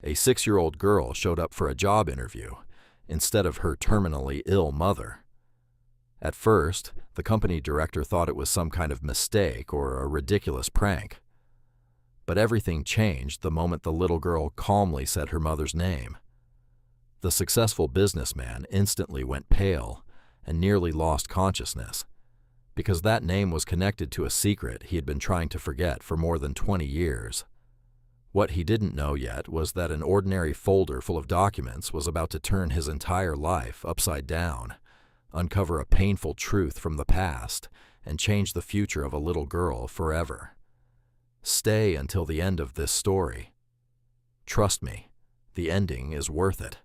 A 6-year-old girl showed up for a job interview instead of her terminally ill mother. At first, the company director thought it was some kind of mistake or a ridiculous prank. But everything changed the moment the little girl calmly said her mother's name. The successful businessman instantly went pale and nearly lost consciousness, because that name was connected to a secret he had been trying to forget for more than 20 years. What he didn't know yet was that an ordinary folder full of documents was about to turn his entire life upside down, uncover a painful truth from the past, and change the future of a little girl forever. Stay until the end of this story. Trust me, the ending is worth it.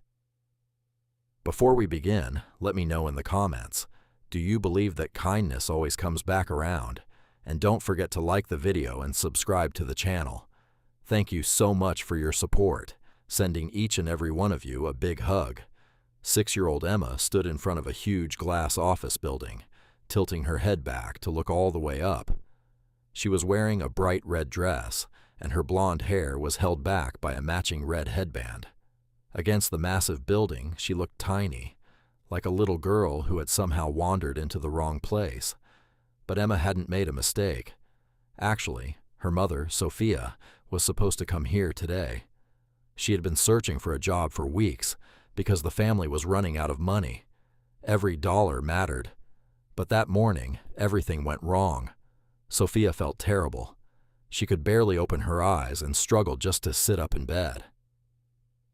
Before we begin, let me know in the comments, do you believe that kindness always comes back around? And don't forget to like the video and subscribe to the channel. Thank you so much for your support, sending each and every one of you a big hug. 6-year-old Emma stood in front of a huge glass office building, tilting her head back to look all the way up. She was wearing a bright red dress, and her blonde hair was held back by a matching red headband. Against the massive building, she looked tiny, like a little girl who had somehow wandered into the wrong place. But Emma hadn't made a mistake. Actually, her mother, Sophia, was supposed to come here today. She had been searching for a job for weeks because the family was running out of money. Every dollar mattered. But that morning, everything went wrong. Sophia felt terrible. She could barely open her eyes and struggled just to sit up in bed.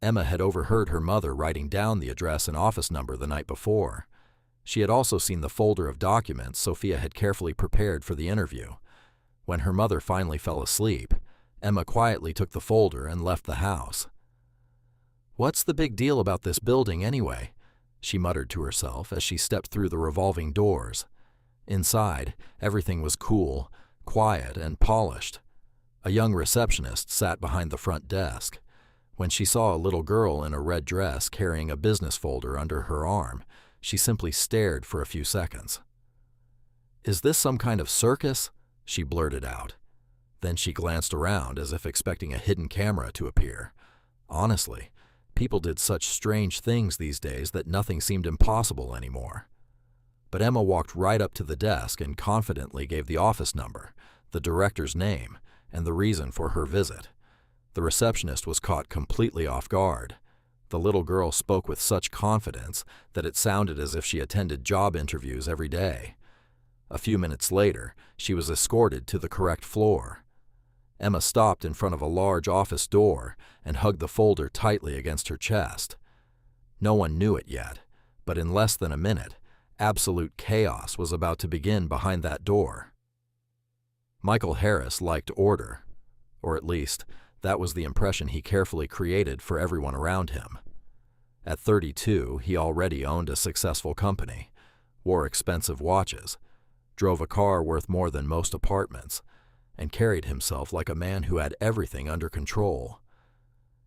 Emma had overheard her mother writing down the address and office number the night before. She had also seen the folder of documents Sophia had carefully prepared for the interview. When her mother finally fell asleep, Emma quietly took the folder and left the house. "What's the big deal about this building anyway?" she muttered to herself as she stepped through the revolving doors. Inside, everything was cool, quiet, and polished. A young receptionist sat behind the front desk. When she saw a little girl in a red dress carrying a business folder under her arm, she simply stared for a few seconds. "Is this some kind of circus?" she blurted out. Then she glanced around as if expecting a hidden camera to appear. Honestly, people did such strange things these days that nothing seemed impossible anymore. But Emma walked right up to the desk and confidently gave the office number, the director's name, and the reason for her visit. The receptionist was caught completely off guard. The little girl spoke with such confidence that it sounded as if she attended job interviews every day. A few minutes later, she was escorted to the correct floor. Emma stopped in front of a large office door and hugged the folder tightly against her chest. No one knew it yet, but in less than a minute, absolute chaos was about to begin behind that door. Michael Harris liked order, or at least, that was the impression he carefully created for everyone around him. At 32, he already owned a successful company, wore expensive watches, drove a car worth more than most apartments, and carried himself like a man who had everything under control.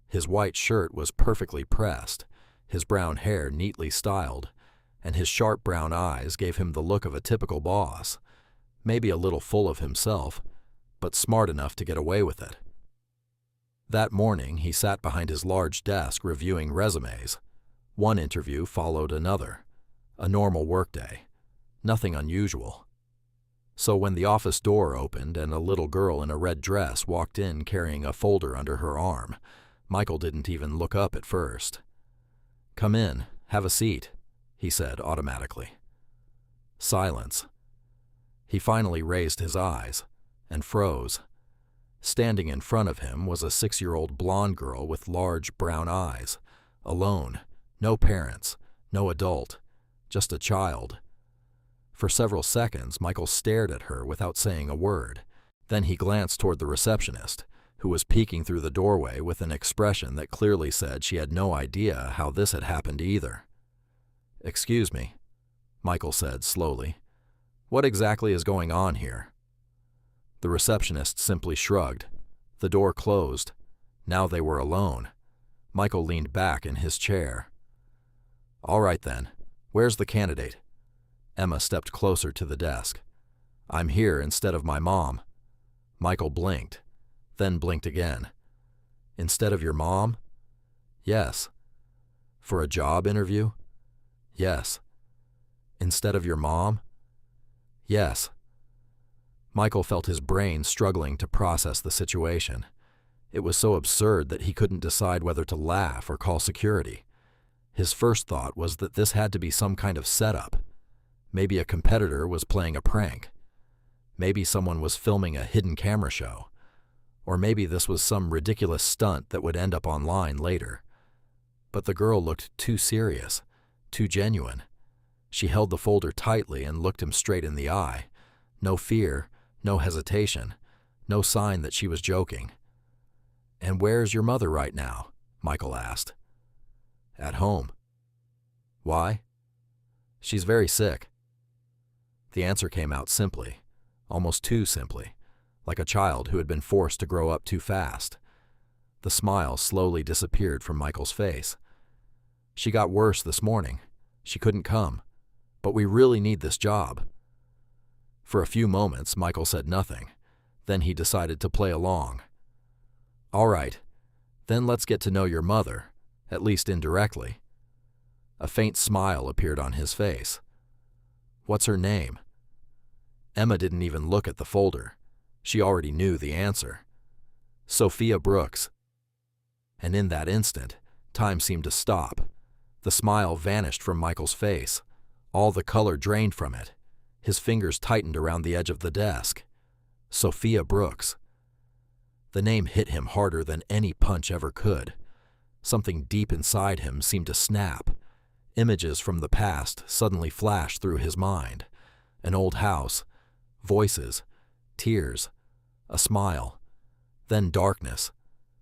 His white shirt was perfectly pressed, his brown hair neatly styled, and his sharp brown eyes gave him the look of a typical boss, maybe a little full of himself, but smart enough to get away with it. That morning, he sat behind his large desk reviewing resumes. One interview followed another. A normal workday. Nothing unusual. So when the office door opened and a little girl in a red dress walked in carrying a folder under her arm, Michael didn't even look up at first. "Come in, have a seat," he said automatically. Silence. He finally raised his eyes and froze. Standing in front of him was a 6-year-old blonde girl with large brown eyes, alone, no parents, no adult, just a child. For several seconds, Michael stared at her without saying a word. Then he glanced toward the receptionist, who was peeking through the doorway with an expression that clearly said she had no idea how this had happened either. "Excuse me," Michael said slowly. "What exactly is going on here?" The receptionist simply shrugged. The door closed. Now they were alone. Michael leaned back in his chair. "All right then. Where's the candidate?" Emma stepped closer to the desk. "I'm here instead of my mom." Michael blinked, then blinked again. "Instead of your mom?" Yes. For a job interview? Yes. Instead of your mom? Yes. Michael felt his brain struggling to process the situation. It was so absurd that he couldn't decide whether to laugh or call security. His first thought was that this had to be some kind of setup. Maybe a competitor was playing a prank. Maybe someone was filming a hidden camera show. Or maybe this was some ridiculous stunt that would end up online later. But the girl looked too serious, too genuine. She held the folder tightly and looked him straight in the eye. No fear, no hesitation, no sign that she was joking. "And where's your mother right now?" Michael asked. "At home." "Why?" "She's very sick." The answer came out simply, almost too simply, like a child who had been forced to grow up too fast. The smile slowly disappeared from Michael's face. "She got worse this morning. She couldn't come. But we really need this job." For a few moments, Michael said nothing. Then he decided to play along. "All right, then let's get to know your mother, at least indirectly." A faint smile appeared on his face. "What's her name?" Emma didn't even look at the folder. She already knew the answer. "Sophia Brooks." And in that instant, time seemed to stop. The smile vanished from Michael's face. All the color drained from it. His fingers tightened around the edge of the desk. Sophia Brooks. The name hit him harder than any punch ever could. Something deep inside him seemed to snap. Images from the past suddenly flashed through his mind. An old house, voices, tears, a smile, then darkness.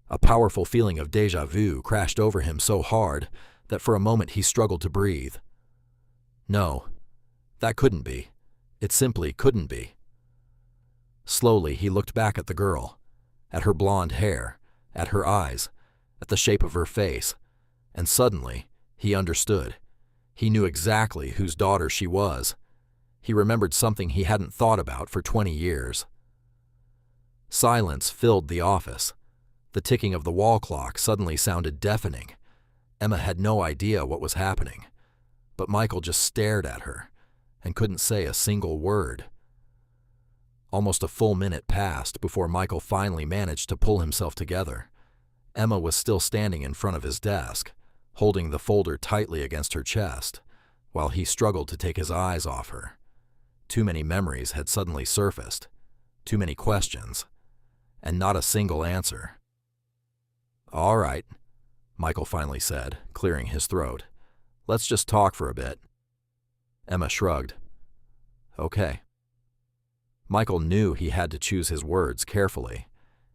A powerful feeling of déjà vu crashed over him so hard that for a moment he struggled to breathe. No, that couldn't be. It simply couldn't be. Slowly he looked back at the girl, at her blonde hair, at her eyes, at the shape of her face, and suddenly he understood. He knew exactly whose daughter she was. He remembered something he hadn't thought about for 20 years. Silence filled the office. The ticking of the wall clock suddenly sounded deafening. Emma had no idea what was happening, but Michael just stared at her and couldn't say a single word. Almost a full minute passed before Michael finally managed to pull himself together. Emma was still standing in front of his desk, holding the folder tightly against her chest, while he struggled to take his eyes off her. Too many memories had suddenly surfaced, too many questions, and not a single answer. "All right," Michael finally said, clearing his throat. "Let's just talk for a bit." Emma shrugged. "Okay." Michael knew he had to choose his words carefully.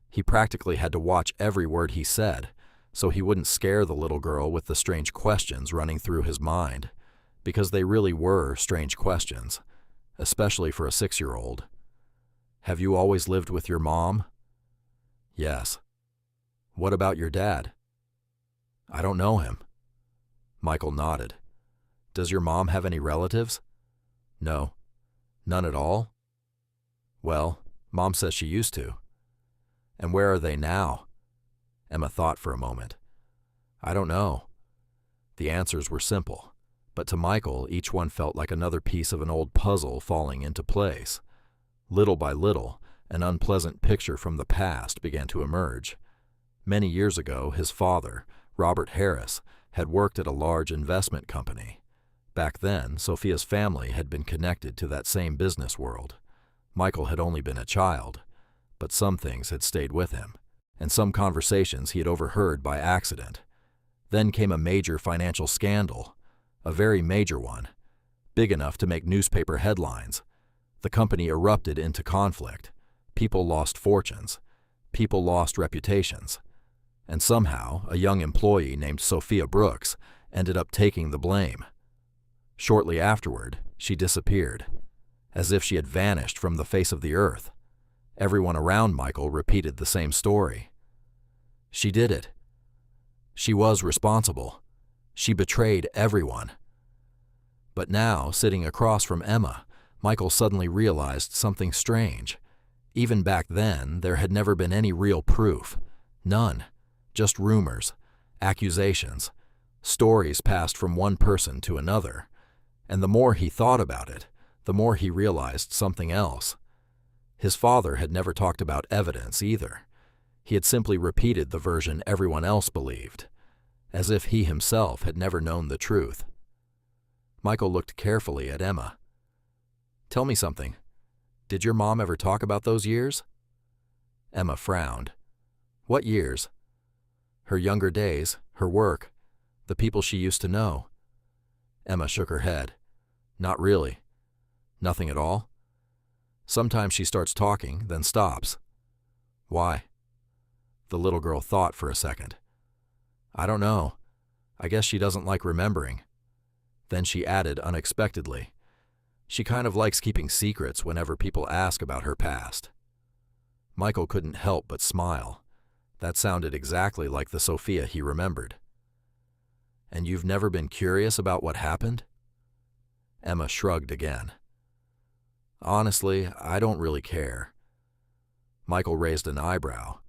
He practically had to watch every word he said, so he wouldn't scare the little girl with the strange questions running through his mind, because they really were strange questions, especially for a 6-year-old. "Have you always lived with your mom?" "Yes." "What about your dad?" "I don't know him." Michael nodded. "Does your mom have any relatives?" "No." "None at all?" "Well, Mom says she used to." "And where are they now?" Emma thought for a moment. "I don't know." The answers were simple, but to Michael each one felt like another piece of an old puzzle falling into place. Little by little, an unpleasant picture from the past began to emerge. Many years ago, his father, Robert Harris, had worked at a large investment company. Back then, Sophia's family had been connected to that same business world. Michael had only been a child, but some things had stayed with him, and some conversations he had overheard by accident. Then came a major financial scandal, a very major one, big enough to make newspaper headlines. The company erupted into conflict. People lost fortunes. People lost reputations. And somehow, a young employee named Sophia Brooks ended up taking the blame. Shortly afterward, she disappeared, as if she had vanished from the face of the earth. Everyone around Michael repeated the same story. She did it. She was responsible. She betrayed everyone. But now, sitting across from Emma, Michael suddenly realized something strange. Even back then, there had never been any real proof. None. Just rumors. accusations, stories passed from one person to another, and the more he thought about it, the more he realized something else. His father had never talked about evidence either. He had simply repeated the version everyone else believed, as if he himself had never known the truth. Michael looked carefully at Emma. "Tell me something. Did your mom ever talk about those years?" Emma frowned. "What years?" "Her younger days, her work, the people she used to know." Emma shook her head. "Not really. Nothing at all?" "Sometimes she starts talking, then stops." "Why?" The little girl thought for a second. "I don't know. I guess she doesn't like remembering." Then she added unexpectedly, "She kind of likes keeping secrets whenever people ask about her past." Michael couldn't help but smile. That sounded exactly like the Sophia he remembered. "And you've never been curious about what happened?" Emma shrugged again. "Honestly, I don't really care." Michael raised an eyebrow.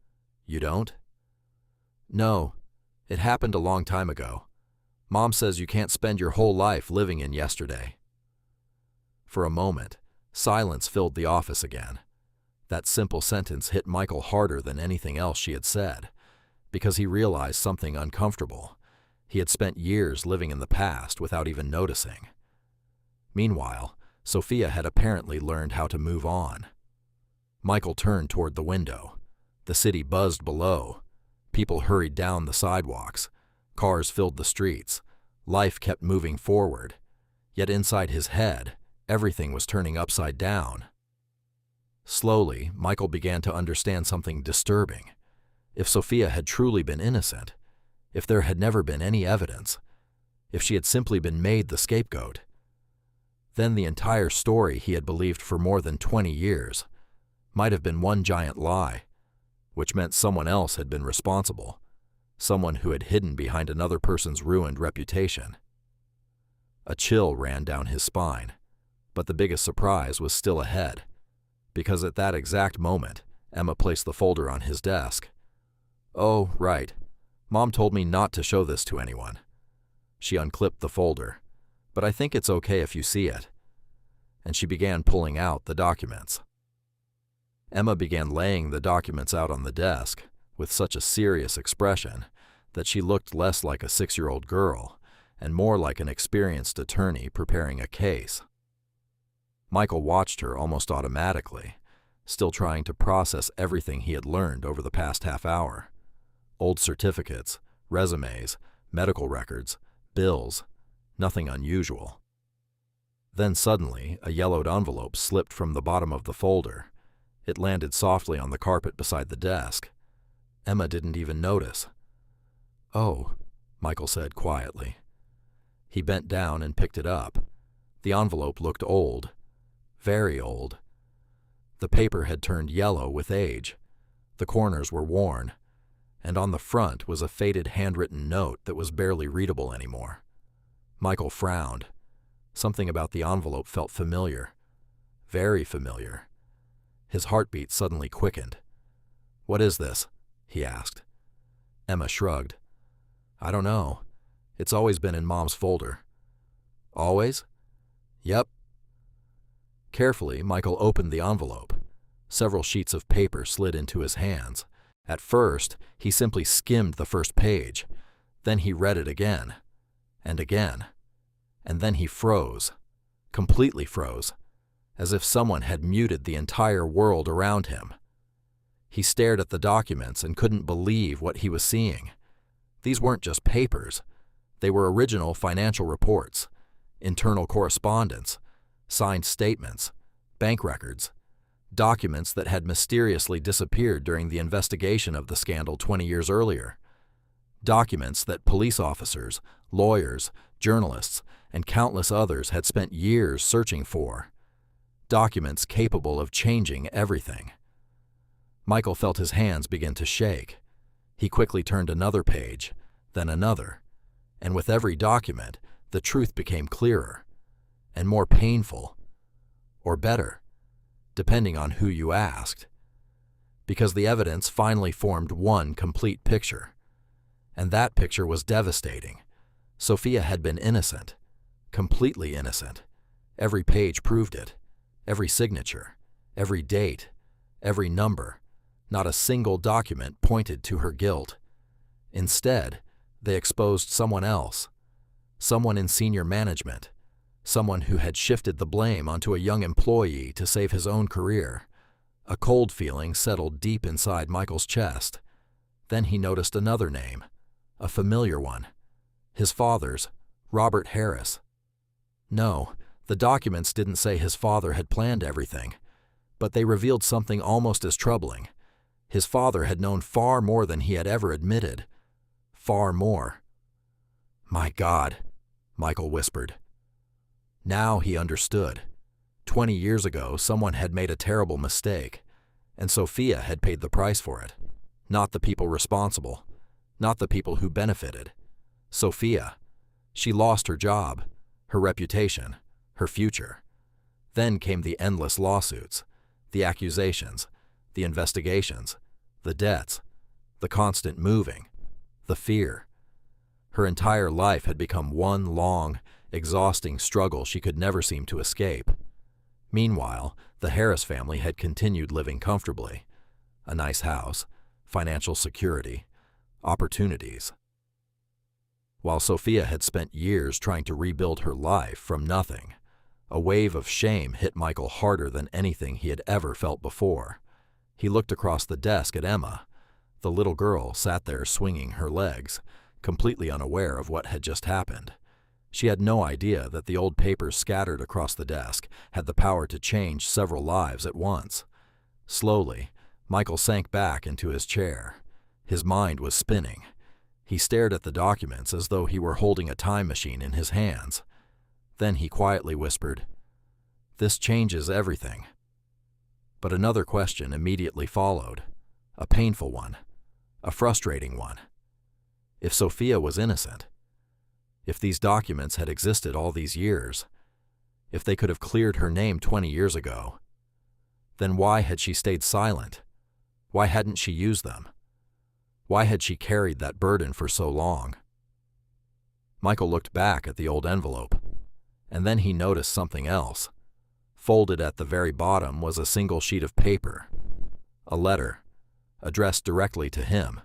"You don't?" "No. It happened a long time ago. Mom says you can't spend your whole life living in yesterday." For a moment, silence filled the office again. That simple sentence hit Michael harder than anything else she had said, because he realized something uncomfortable. He had spent years living in the past without even noticing. Meanwhile, Sophia had apparently learned how to move on. Michael turned toward the window. The city buzzed below. People hurried down the sidewalks. Cars filled the streets. Life kept moving forward. Yet inside his head, everything was turning upside down. Slowly, Michael began to understand something disturbing. If Sophia had truly been innocent, if there had never been any evidence, if she had simply been made the scapegoat, then the entire story he had believed for more than 20 years might have been one giant lie, which meant someone else had been responsible, someone who had hidden behind another person's ruined reputation. A chill ran down his spine, but the biggest surprise was still ahead, because at that exact moment, Emma placed the folder on his desk. "Oh, right. Mom told me not to show this to anyone." She unclipped the folder. "But I think it's okay if you see it." And she began pulling out the documents. Emma began laying the documents out on the desk with such a serious expression that she looked less like a 6-year-old girl and more like an experienced attorney preparing a case. Michael watched her almost automatically, still trying to process everything he had learned over the past half hour. Old certificates, resumes, medical records, bills, nothing unusual. Then suddenly, a yellowed envelope slipped from the bottom of the folder. It landed softly on the carpet beside the desk. Emma didn't even notice. "Oh," Michael said quietly. He bent down and picked it up. The envelope looked old. Very old. The paper had turned yellow with age. The corners were worn, and on the front was a faded handwritten note that was barely readable anymore. Michael frowned. Something about the envelope felt familiar. Very familiar. His heartbeat suddenly quickened. "What is this?" he asked. Emma shrugged. "I don't know. It's always been in Mom's folder." "Always?" "Yep." Carefully, Michael opened the envelope. Several sheets of paper slid into his hands. At first, he simply skimmed the first page. Then he read it again, and again. And then he froze. Completely froze, as if someone had muted the entire world around him. He stared at the documents and couldn't believe what he was seeing. These weren't just papers. They were original financial reports, internal correspondence, signed statements, bank records, documents that had mysteriously disappeared during the investigation of the scandal 20 years earlier. Documents that police officers, lawyers, journalists, and countless others had spent years searching for. Documents capable of changing everything. Michael felt his hands begin to shake. He quickly turned another page, then another, and with every document, the truth became clearer and more painful, or better, depending on who you asked, because the evidence finally formed one complete picture. And that picture was devastating. Sophia had been innocent, completely innocent. Every page proved it. Every signature, every date, every number. Not a single document pointed to her guilt. Instead, they exposed someone else, someone in senior management, someone who had shifted the blame onto a young employee to save his own career. A cold feeling settled deep inside Michael's chest. Then he noticed another name, a familiar one. His father's, Robert Harris. No, the documents didn't say his father had planned everything, but they revealed something almost as troubling. His father had known far more than he had ever admitted. Far more. "My God," Michael whispered. Now he understood. 20 years ago, someone had made a terrible mistake, and Sophia had paid the price for it. Not the people responsible, not the people who benefited. Sophia. She lost her job, her reputation, her future. Then came the endless lawsuits, the accusations, the investigations, the debts, the constant moving, the fear. Her entire life had become one long, exhausting struggle she could never seem to escape. Meanwhile, the Harris family had continued living comfortably. A nice house, financial security, opportunities. While Sophia had spent years trying to rebuild her life from nothing, a wave of shame hit Michael harder than anything he had ever felt before. He looked across the desk at Emma. The little girl sat there swinging her legs, completely unaware of what had just happened. She had no idea that the old papers scattered across the desk had the power to change several lives at once. Slowly, Michael sank back into his chair. His mind was spinning. He stared at the documents as though he were holding a time machine in his hands. Then he quietly whispered, "This changes everything." But another question immediately followed, a painful one, a frustrating one. If Sophia was innocent, if these documents had existed all these years, if they could have cleared her name 20 years ago, then why had she stayed silent? Why hadn't she used them? Why had she carried that burden for so long? Michael looked back at the old envelope, and then he noticed something else. Folded at the very bottom was a single sheet of paper, a letter, addressed directly to him.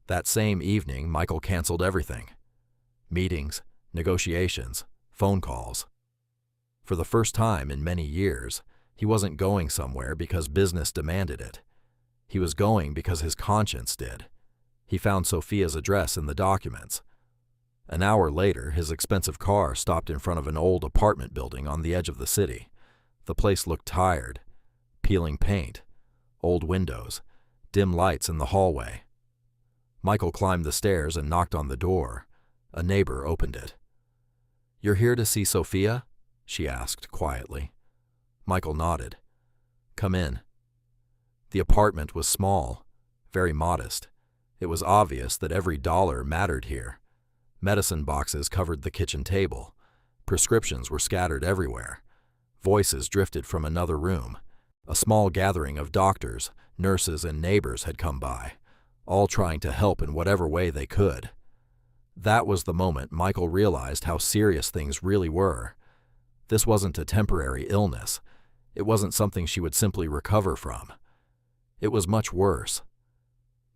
That same evening, Michael canceled everything. Meetings, negotiations, phone calls. For the first time in many years, he wasn't going somewhere because business demanded it. He was going because his conscience did. He found Sophia's address in the documents. An hour later, his expensive car stopped in front of an old apartment building on the edge of the city. The place looked tired. Peeling paint, old windows, dim lights in the hallway. Michael climbed the stairs and knocked on the door. A neighbor opened it. "You're here to see Sophia?" she asked quietly. Michael nodded. "Come in." The apartment was small, very modest. It was obvious that every dollar mattered here. Medicine boxes covered the kitchen table. Prescriptions were scattered everywhere. Voices drifted from another room. A small gathering of doctors, nurses, and neighbors had come by, all trying to help in whatever way they could. That was the moment Michael realized how serious things really were. This wasn't a temporary illness. It wasn't something she would simply recover from. It was much worse.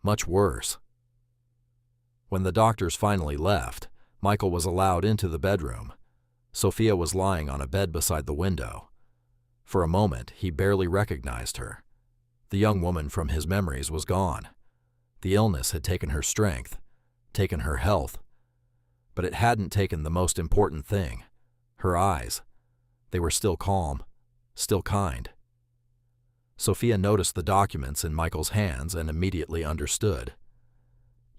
Much worse. When the doctors finally left, Michael was allowed into the bedroom. Sophia was lying on a bed beside the window. For a moment, he barely recognized her. The young woman from his memories was gone. The illness had taken her strength, taken her health. But it hadn't taken the most important thing, her eyes. They were still calm, still kind. Sophia noticed the documents in Michael's hands and immediately understood.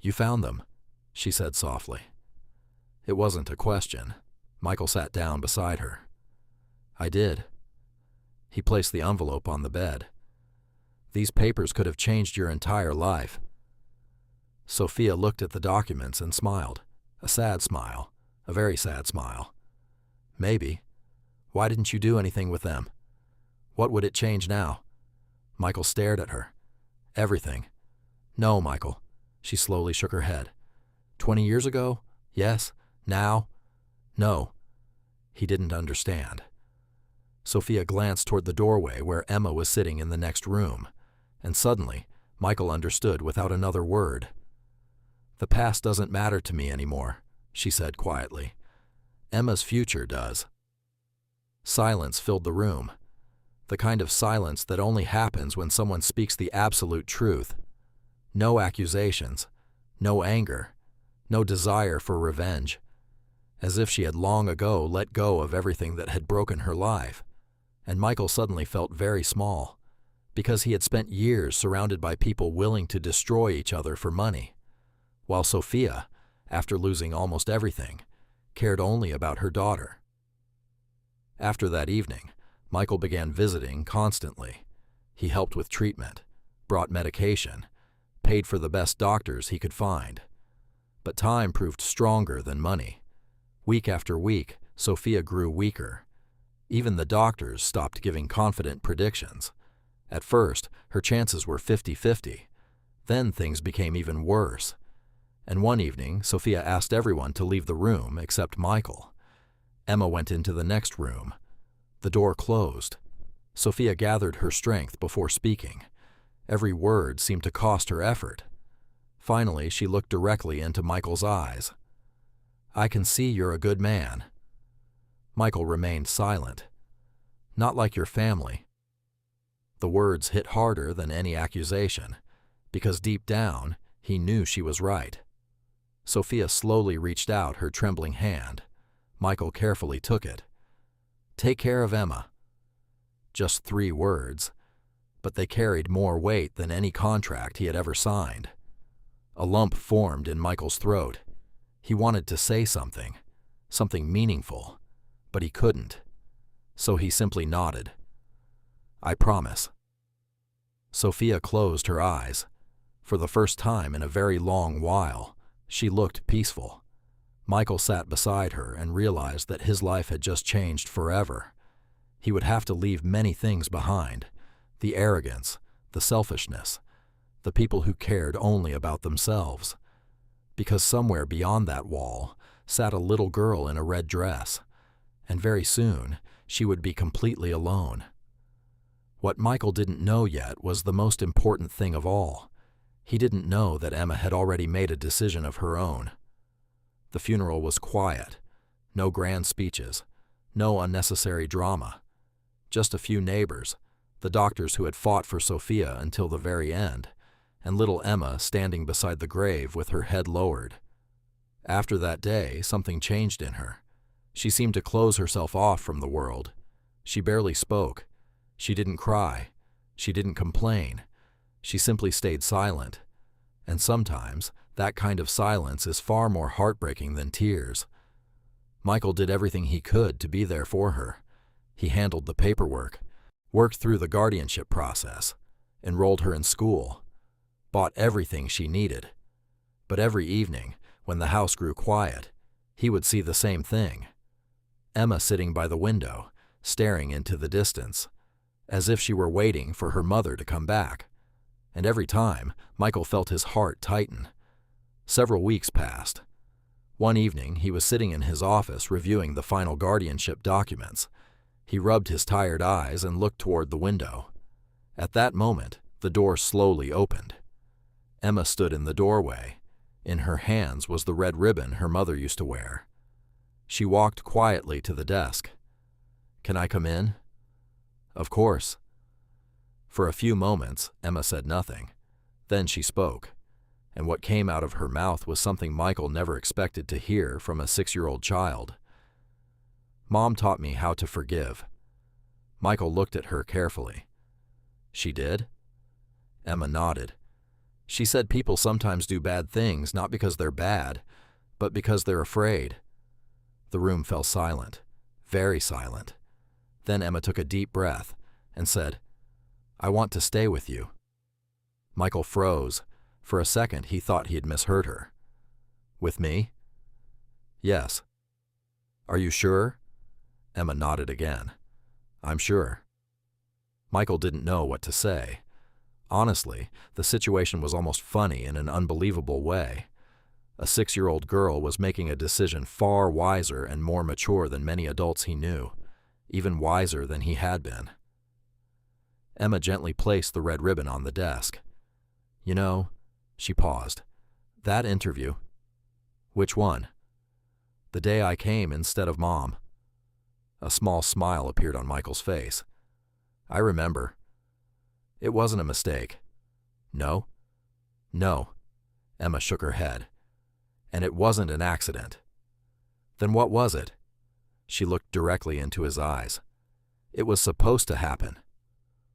"You found them," she said softly. It wasn't a question. Michael sat down beside her. "I did." He placed the envelope on the bed. "These papers could have changed your entire life." Sophia looked at the documents and smiled, a sad smile, a very sad smile. "Maybe. Why didn't you do anything with them? What would it change now?" Michael stared at her. "Everything." "No, Michael." She slowly shook her head. 20 years ago? Yes. Now? No. He didn't understand. Sophia glanced toward the doorway where Emma was sitting in the next room, and suddenly, Michael understood without another word. "The past doesn't matter to me anymore," she said quietly. "Emma's future does." Silence filled the room, the kind of silence that only happens when someone speaks the absolute truth. No accusations, no anger, no desire for revenge, as if she had long ago let go of everything that had broken her life. And Michael suddenly felt very small, because he had spent years surrounded by people willing to destroy each other for money, while Sophia, after losing almost everything, cared only about her daughter. After that evening, Michael began visiting constantly. He helped with treatment, brought medication, paid for the best doctors he could find. But time proved stronger than money. Week after week, Sophia grew weaker. Even the doctors stopped giving confident predictions. At first, her chances were 50-50. Then things became even worse. And one evening, Sophia asked everyone to leave the room except Michael. Emma went into the next room. The door closed. Sophia gathered her strength before speaking. Every word seemed to cost her effort. Finally, she looked directly into Michael's eyes. "I can see you're a good man." Michael remained silent. "Not like your family." The words hit harder than any accusation, because deep down, he knew she was right. Sophia slowly reached out her trembling hand. Michael carefully took it. "Take care of Emma." Just 3 words, but they carried more weight than any contract he had ever signed. A lump formed in Michael's throat. He wanted to say something meaningful, but he couldn't. So he simply nodded. "I promise." Sophia closed her eyes. For the first time in a very long while, she looked peaceful. Michael sat beside her and realized that his life had just changed forever. He would have to leave many things behind: the arrogance, the selfishness, the people who cared only about themselves. Because somewhere beyond that wall sat a little girl in a red dress, and very soon she would be completely alone. What Michael didn't know yet was the most important thing of all. He didn't know that Emma had already made a decision of her own. The funeral was quiet. No grand speeches. No unnecessary drama. Just a few neighbors, the doctors who had fought for Sophia until the very end, and little Emma standing beside the grave with her head lowered. After that day, something changed in her. She seemed to close herself off from the world. She barely spoke. She didn't cry. She didn't complain. She simply stayed silent. And sometimes, that kind of silence is far more heartbreaking than tears. Michael did everything he could to be there for her. He handled the paperwork, worked through the guardianship process, enrolled her in school, bought everything she needed. But every evening, when the house grew quiet, he would see the same thing. Emma sitting by the window, staring into the distance, as if she were waiting for her mother to come back. And every time, Michael felt his heart tighten. Several weeks passed. One evening, he was sitting in his office reviewing the final guardianship documents. He rubbed his tired eyes and looked toward the window. At that moment, the door slowly opened. Emma stood in the doorway. In her hands was the red ribbon her mother used to wear. She walked quietly to the desk. "Can I come in?" "Of course." For a few moments, Emma said nothing. Then she spoke, and what came out of her mouth was something Michael never expected to hear from a 6-year-old child. "Mom taught me how to forgive." Michael looked at her carefully. "She did?" Emma nodded. "She said people sometimes do bad things not because they're bad, but because they're afraid." The room fell silent, very silent. Then Emma took a deep breath and said, "I want to stay with you." Michael froze. For a second, he thought he had misheard her. "With me?" "Yes." "Are you sure?" Emma nodded again. "I'm sure." Michael didn't know what to say. Honestly, the situation was almost funny in an unbelievable way. A 6-year-old girl was making a decision far wiser and more mature than many adults he knew, even wiser than he had been. Emma gently placed the red ribbon on the desk. "You know," she paused, "that interview." "Which one?" "The day I came instead of Mom." A small smile appeared on Michael's face. "I remember." "It wasn't a mistake." "No?" "No." Emma shook her head. "And it wasn't an accident." "Then what was it?" She looked directly into his eyes. "It was supposed to happen."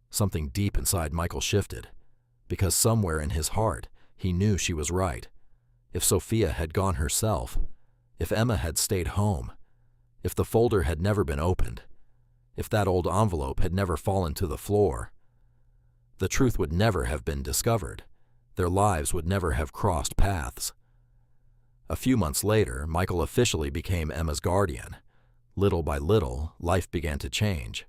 Something deep inside Michael shifted, because somewhere in his heart he knew she was right. If Sophia had gone herself, if Emma had stayed home, if the folder had never been opened, if that old envelope had never fallen to the floor, the truth would never have been discovered. Their lives would never have crossed paths. A few months later, Michael officially became Emma's guardian. Little by little, life began to change.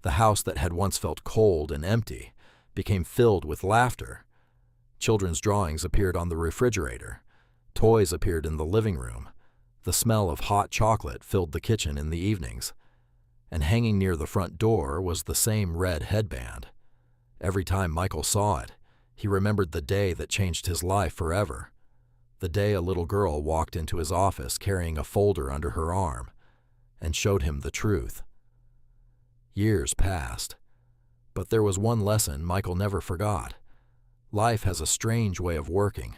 The house that had once felt cold and empty became filled with laughter. Children's drawings appeared on the refrigerator. Toys appeared in the living room. The smell of hot chocolate filled the kitchen in the evenings. And hanging near the front door was the same red headband. Every time Michael saw it, he remembered the day that changed his life forever. The day a little girl walked into his office carrying a folder under her arm and showed him the truth. Years passed, but there was one lesson Michael never forgot. Life has a strange way of working.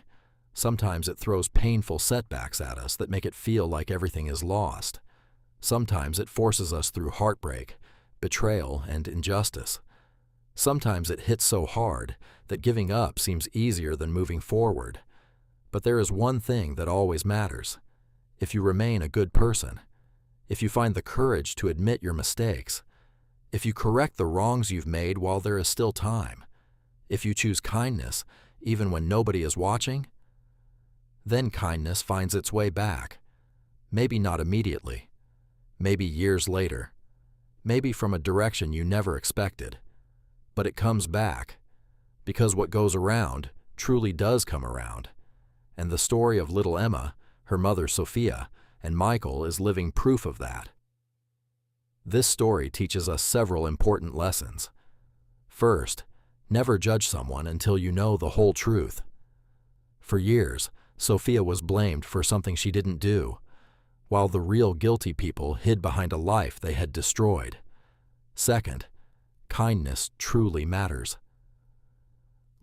Sometimes it throws painful setbacks at us that make it feel like everything is lost. Sometimes it forces us through heartbreak, betrayal, and injustice. Sometimes it hits so hard that giving up seems easier than moving forward. But there is one thing that always matters. If you remain a good person, if you find the courage to admit your mistakes, if you correct the wrongs you've made while there is still time, if you choose kindness even when nobody is watching, then kindness finds its way back. Maybe not immediately, maybe years later, maybe from a direction you never expected, but it comes back, because what goes around truly does come around. And the story of little Emma, her mother Sophia, and Michael is living proof of that. This story teaches us several important lessons. First, never judge someone until you know the whole truth. For years, Sophia was blamed for something she didn't do, while the real guilty people hid behind a life they had destroyed. Second, kindness truly matters.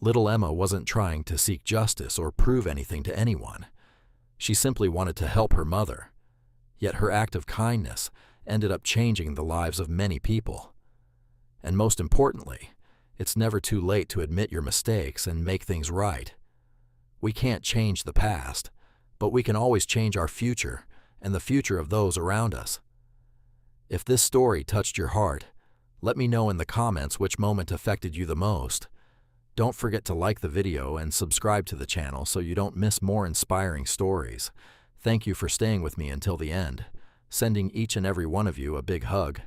Little Emma wasn't trying to seek justice or prove anything to anyone. She simply wanted to help her mother. Yet her act of kindness ended up changing the lives of many people. And most importantly, it's never too late to admit your mistakes and make things right. We can't change the past, but we can always change our future and the future of those around us. If this story touched your heart, let me know in the comments which moment affected you the most. Don't forget to like the video and subscribe to the channel so you don't miss more inspiring stories. Thank you for staying with me until the end. Sending each and every one of you a big hug.